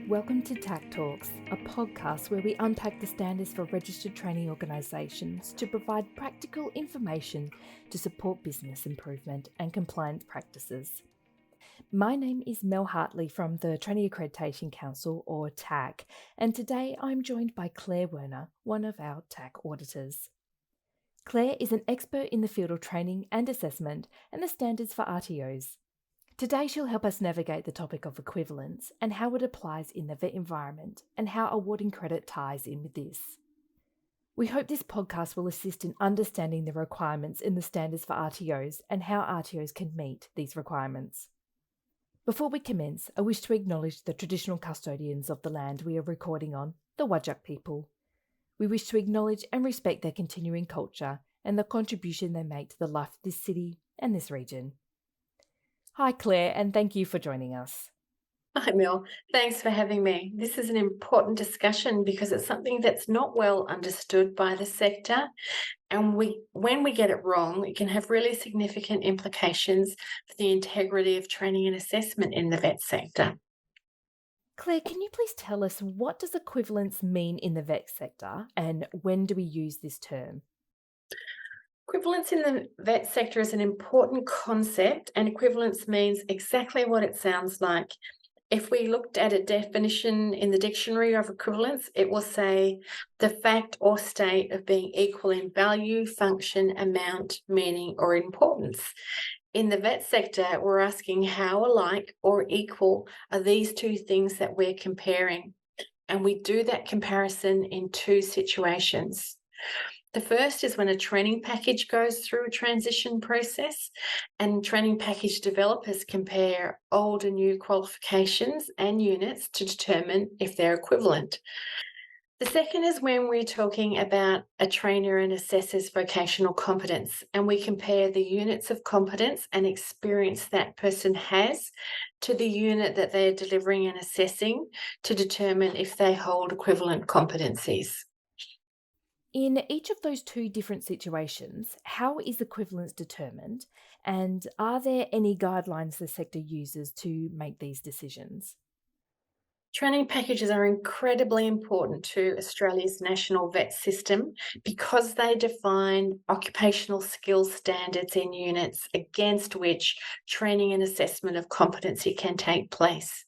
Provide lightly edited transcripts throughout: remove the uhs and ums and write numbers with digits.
Welcome to TAC Talks, a podcast where we unpack the standards for registered training organisations to provide practical information to support business improvement and compliance practices. My name is Mel Hartley from the Training Accreditation Council, or TAC, and today I'm joined by Claire Werner, one of our TAC auditors. Claire is an expert in the field of training and assessment and the standards for RTOs. Today she'll help us navigate the topic of equivalence and how it applies in the vet environment and how awarding credit ties in with this. We hope this podcast will assist in understanding the requirements in the standards for RTOs and how RTOs can meet these requirements. Before we commence, I wish to acknowledge the traditional custodians of the land we are recording on, the Whadjuk people. We wish to acknowledge and respect their continuing culture and the contribution they make to the life of this city and this region. Hi Claire, and thank you for joining us. Hi Mel, thanks for having me. This is an important discussion because it's something that's not well understood by the sector, and when we get it wrong, it can have really significant implications for the integrity of training and assessment in the vet sector. Claire, can you please tell us what does equivalence mean in the vet sector and when do we use this term? Equivalence in the vet sector is an important concept, and equivalence means exactly what it sounds like. If we looked at a definition in the dictionary of equivalence, it will say the fact or state of being equal in value, function, amount, meaning, or importance. In the vet sector, we're asking how alike or equal are these two things that we're comparing. And we do that comparison in two situations. The first is when a training package goes through a transition process, and training package developers compare old and new qualifications and units to determine if they're equivalent. The second is when we're talking about a trainer and assessor's vocational competence, and we compare the units of competence and experience that person has to the unit that they're delivering and assessing to determine if they hold equivalent competencies. In each of those two different situations, how is equivalence determined, and are there any guidelines the sector uses to make these decisions? Training packages are incredibly important to Australia's national vet system because they define occupational skills standards in units against which training and assessment of competency can take place.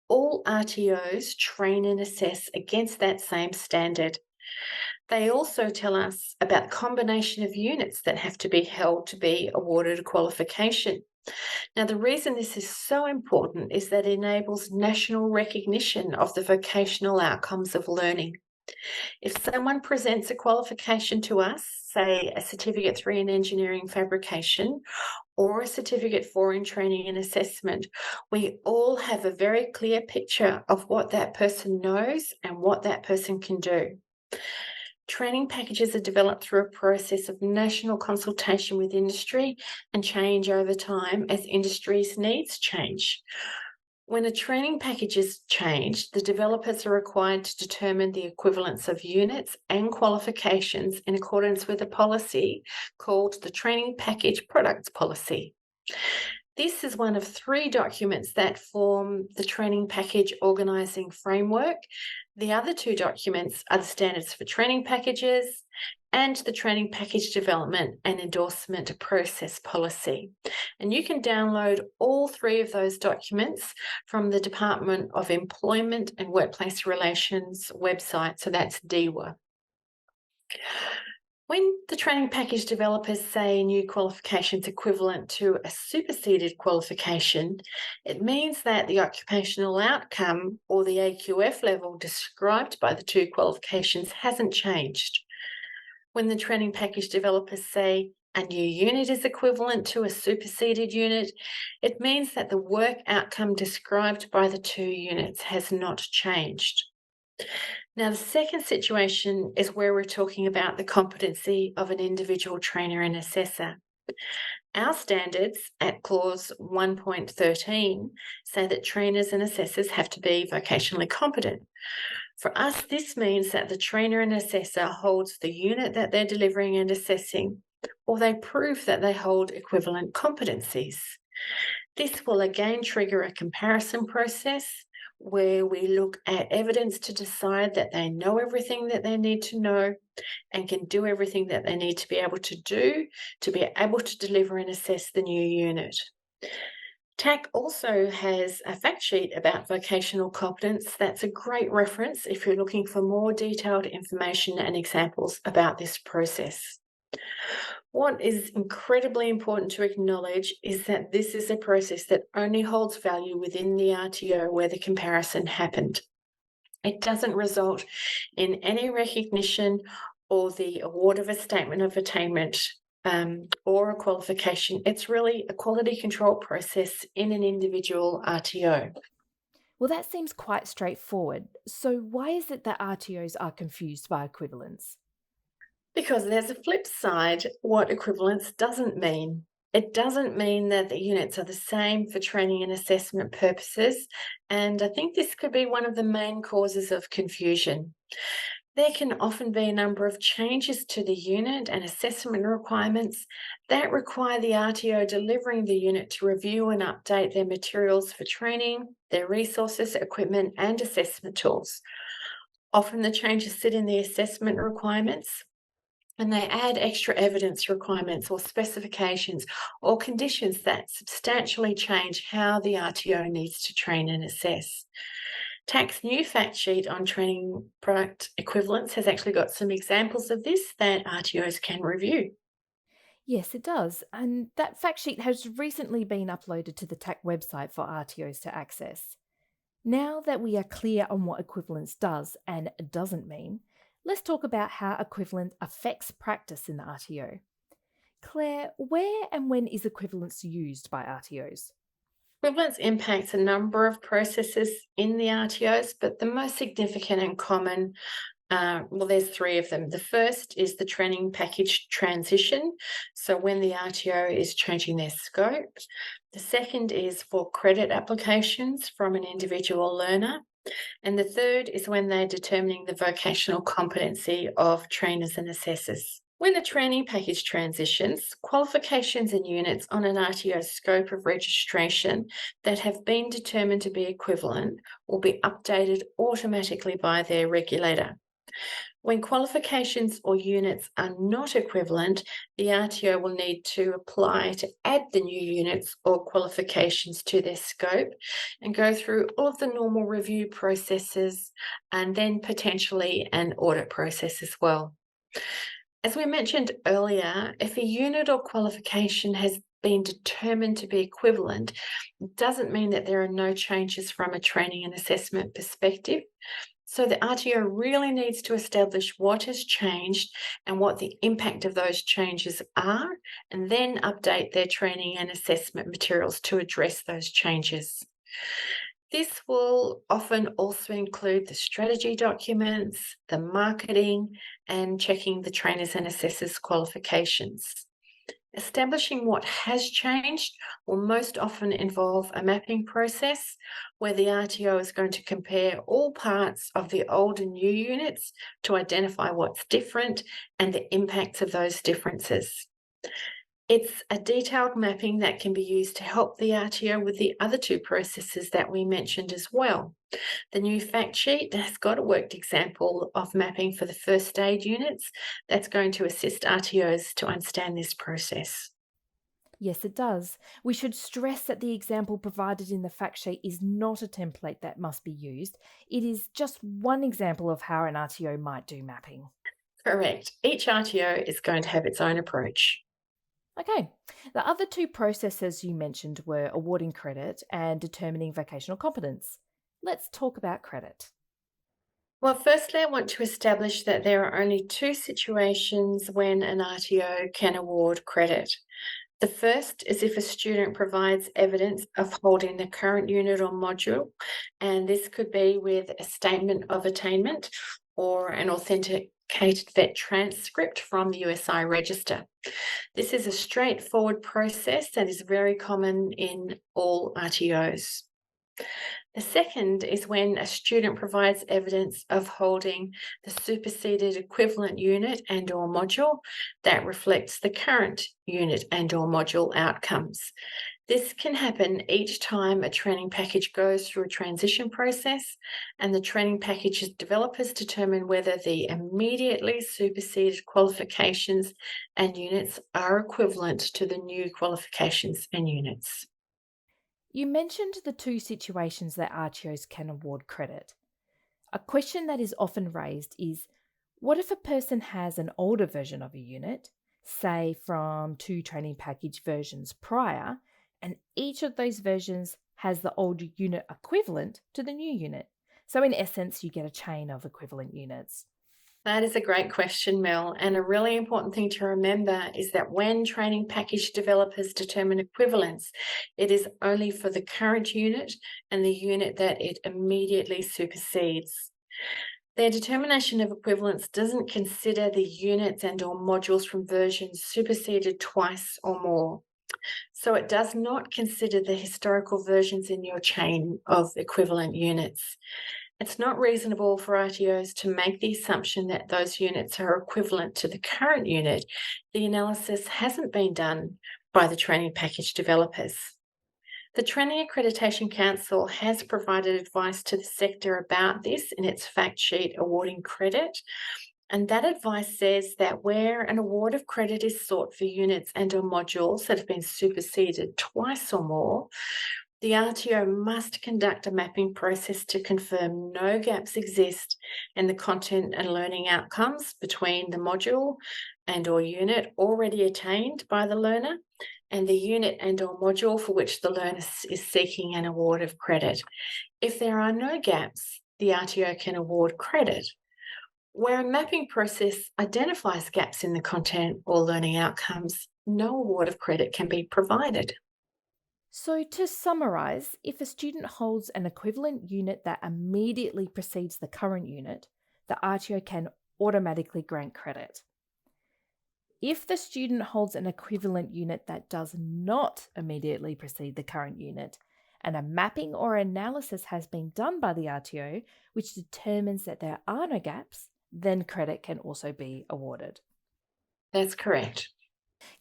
All RTOs train and assess against that same standard. They also tell us about the combination of units that have to be held to be awarded a qualification. Now, the reason this is so important is that it enables national recognition of the vocational outcomes of learning. If someone presents a qualification to us, say a Certificate 3 in Engineering Fabrication or a Certificate 4 in Training and Assessment, we all have a very clear picture of what that person knows and what that person can do. Training packages are developed through a process of national consultation with industry and change over time as industry's needs change. When a training package is changed, the developers are required to determine the equivalence of units and qualifications in accordance with a policy called the Training Package Products Policy. This is one of three documents that form the training package organising framework. The other two documents are the standards for training packages and the training package development and endorsement process policy. And you can download all three of those documents from the Department of Employment and Workplace Relations website. So that's DEWA. When the training package developers say new qualifications equivalent to a superseded qualification, it means that the occupational outcome or the AQF level described by the two qualifications hasn't changed. When the training package developers say a new unit is equivalent to a superseded unit, it means that the work outcome described by the two units has not changed. Now, the second situation is where we're talking about the competency of an individual trainer and assessor. Our standards at clause 1.13 say that trainers and assessors have to be vocationally competent. For us, this means that the trainer and assessor holds the unit that they're delivering and assessing, or they prove that they hold equivalent competencies. This will again trigger a comparison process where we look at evidence to decide that they know everything that they need to know and can do everything that they need to be able to do to be able to deliver and assess the new unit. TAC also has a fact sheet about vocational competence. That's a great reference if you're looking for more detailed information and examples about this process. What is incredibly important to acknowledge is that this is a process that only holds value within the RTO where the comparison happened. It doesn't result in any recognition or the award of a statement of attainment or a qualification. It's really a quality control process in an individual RTO. Well, that seems quite straightforward. So, why is it that RTOs are confused by equivalence? Because there's a flip side, what equivalence doesn't mean. It doesn't mean that the units are the same for training and assessment purposes, and I think this could be one of the main causes of confusion. There can often be a number of changes to the unit and assessment requirements that require the RTO delivering the unit to review and update their materials for training, their resources, equipment, and assessment tools. Often the changes sit in the assessment requirements and they add extra evidence requirements or specifications or conditions that substantially change how the RTO needs to train and assess. TAC's new fact sheet on training product equivalence has actually got some examples of this that RTOs can review. Yes, it does. And that fact sheet has recently been uploaded to the TAC website for RTOs to access. Now that we are clear on what equivalence does and doesn't mean, let's talk about how equivalence affects practice in the RTO. Claire, where and when is equivalence used by RTOs? Equivalence impacts a number of processes in the RTOs, but the most significant and common, well, there's three of them. The first is the training package transition. So when the RTO is changing their scope. The second is for credit applications from an individual learner. And the third is when they're determining the vocational competency of trainers and assessors. When the training package transitions, qualifications and units on an RTO scope of registration that have been determined to be equivalent will be updated automatically by their regulator. When qualifications or units are not equivalent, the RTO will need to apply to add the new units or qualifications to their scope and go through all of the normal review processes and then potentially an audit process as well. As we mentioned earlier, if a unit or qualification has been determined to be equivalent, it doesn't mean that there are no changes from a training and assessment perspective. So the RTO really needs to establish what has changed and what the impact of those changes are, and then update their training and assessment materials to address those changes. This will often also include the strategy documents, the marketing, and checking the trainers and assessors qualifications. Establishing what has changed will most often involve a mapping process where the RTO is going to compare all parts of the old and new units to identify what's different and the impacts of those differences. It's a detailed mapping that can be used to help the RTO with the other two processes that we mentioned as well. The new fact sheet has got a worked example of mapping for the first aid units that's going to assist RTOs to understand this process. Yes, it does. We should stress that the example provided in the fact sheet is not a template that must be used. It is just one example of how an RTO might do mapping. Correct. Each RTO is going to have its own approach. Okay, the other two processes you mentioned were awarding credit and determining vocational competence. Let's talk about credit. Well, firstly, I want to establish that there are only two situations when an RTO can award credit. The first is if a student provides evidence of holding the current unit or module, and this could be with a statement of attainment or an authenticated vet transcript from the USI register. This is a straightforward process that is very common in all RTOs. The second is when a student provides evidence of holding the superseded equivalent unit and or module that reflects the current unit and or module outcomes. This can happen each time a training package goes through a transition process, and the training package's developers determine whether the immediately superseded qualifications and units are equivalent to the new qualifications and units. You mentioned the two situations that RTOs can award credit. A question that is often raised is, what if a person has an older version of a unit, say from two training package versions prior, and each of those versions has the old unit equivalent to the new unit? So, in essence, you get a chain of equivalent units. That is a great question, Mel. And a really important thing to remember is that when training package developers determine equivalence, it is only for the current unit and the unit that it immediately supersedes. Their determination of equivalence doesn't consider the units and/or modules from versions superseded twice or more. So it does not consider the historical versions in your chain of equivalent units. It's not reasonable for RTOs to make the assumption that those units are equivalent to the current unit. The analysis hasn't been done by the training package developers. The Training Accreditation Council has provided advice to the sector about this in its fact sheet awarding credit. And that advice says that where an award of credit is sought for units and/or modules that have been superseded twice or more, the RTO must conduct a mapping process to confirm no gaps exist in the content and learning outcomes between the module and/or unit already attained by the learner and the unit and/or module for which the learner is seeking an award of credit. If there are no gaps, the RTO can award credit. Where a mapping process identifies gaps in the content or learning outcomes, no award of credit can be provided. So, to summarise, if a student holds an equivalent unit that immediately precedes the current unit, the RTO can automatically grant credit. If the student holds an equivalent unit that does not immediately precede the current unit, and a mapping or analysis has been done by the RTO which determines that there are no gaps, then credit can also be awarded. That's correct.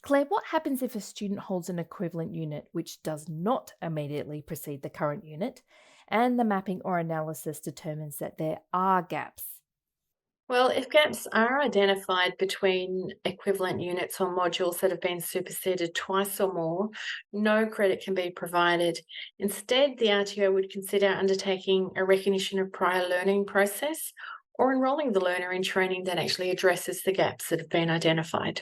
Claire, what happens if a student holds an equivalent unit which does not immediately precede the current unit, and the mapping or analysis determines that there are gaps? Well, if gaps are identified between equivalent units or modules that have been superseded twice or more, no credit can be provided. Instead, the RTO would consider undertaking a recognition of prior learning process or enrolling the learner in training that actually addresses the gaps that have been identified.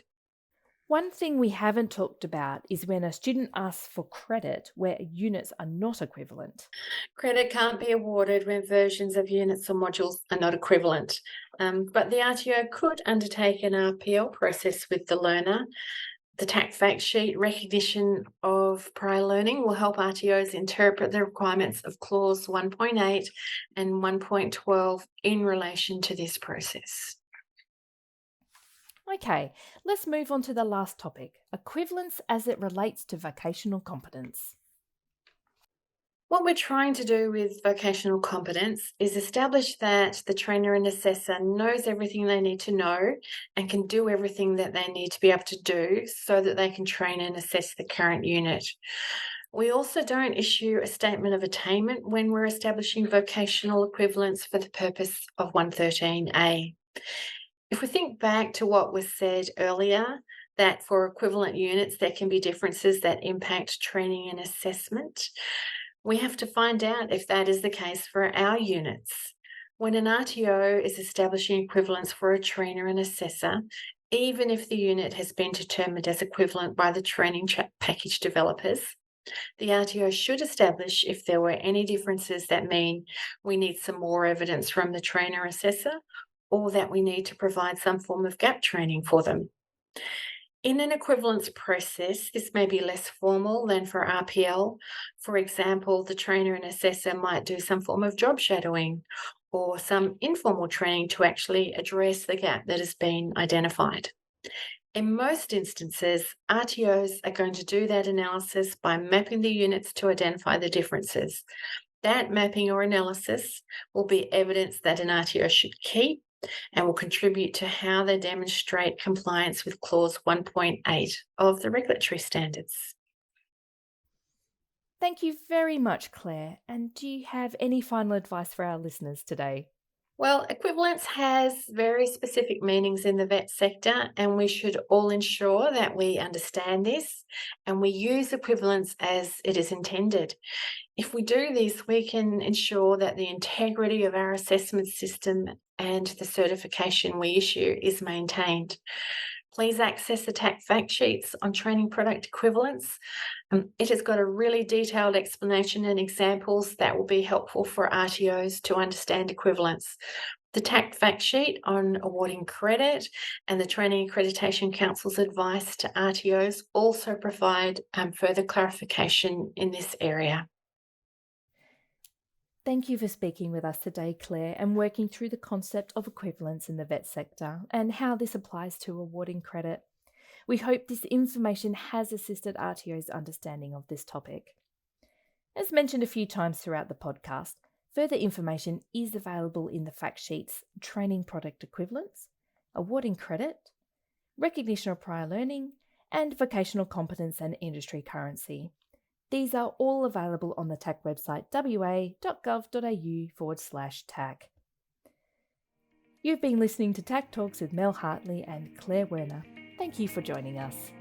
One thing we haven't talked about is when a student asks for credit where units are not equivalent. Credit can't be awarded when versions of units or modules are not equivalent, but the RTO could undertake an RPL process with the learner. The TAC fact sheet recognition of prior learning will help RTOs interpret the requirements of clause 1.8 and 1.12 in relation to this process. Okay, let's move on to the last topic, equivalence as it relates to vocational competence. What we're trying to do with vocational competence is establish that the trainer and assessor knows everything they need to know and can do everything that they need to be able to do so that they can train and assess the current unit. We also don't issue a statement of attainment when we're establishing vocational equivalence for the purpose of 113A. If we think back to what was said earlier, that for equivalent units, there can be differences that impact training and assessment. We have to find out if that is the case for our units. When an RTO is establishing equivalence for a trainer and assessor, even if the unit has been determined as equivalent by the training package developers, the RTO should establish if there were any differences that mean we need some more evidence from the trainer assessor or that we need to provide some form of gap training for them. In an equivalence process, this may be less formal than for RPL. For example, the trainer and assessor might do some form of job shadowing or some informal training to actually address the gap that has been identified. In most instances, RTOs are going to do that analysis by mapping the units to identify the differences. That mapping or analysis will be evidence that an RTO should keep and will contribute to how they demonstrate compliance with clause 1.8 of the regulatory standards. Thank you very much, Claire. And do you have any final advice for our listeners today? Well, equivalence has very specific meanings in the vet sector, and we should all ensure that we understand this and we use equivalence as it is intended. If we do this, we can ensure that the integrity of our assessment system and the certification we issue is maintained. Please access the TAC fact sheets on training product equivalence. It has got a really detailed explanation and examples that will be helpful for RTOs to understand equivalence. The TAC fact sheet on awarding credit and the Training Accreditation Council's advice to RTOs also provide further clarification in this area. Thank you for speaking with us today, Claire, and working through the concept of equivalence in the vet sector and how this applies to awarding credit. We hope this information has assisted RTO's understanding of this topic. As mentioned a few times throughout the podcast, further information is available in the fact sheets Training Product Equivalence, Awarding Credit, Recognition of Prior Learning, and Vocational Competence and Industry Currency. These are all available on the TAC website wa.gov.au/TAC. You've been listening to TAC Talks with Mel Hartley and Claire Werner. Thank you for joining us.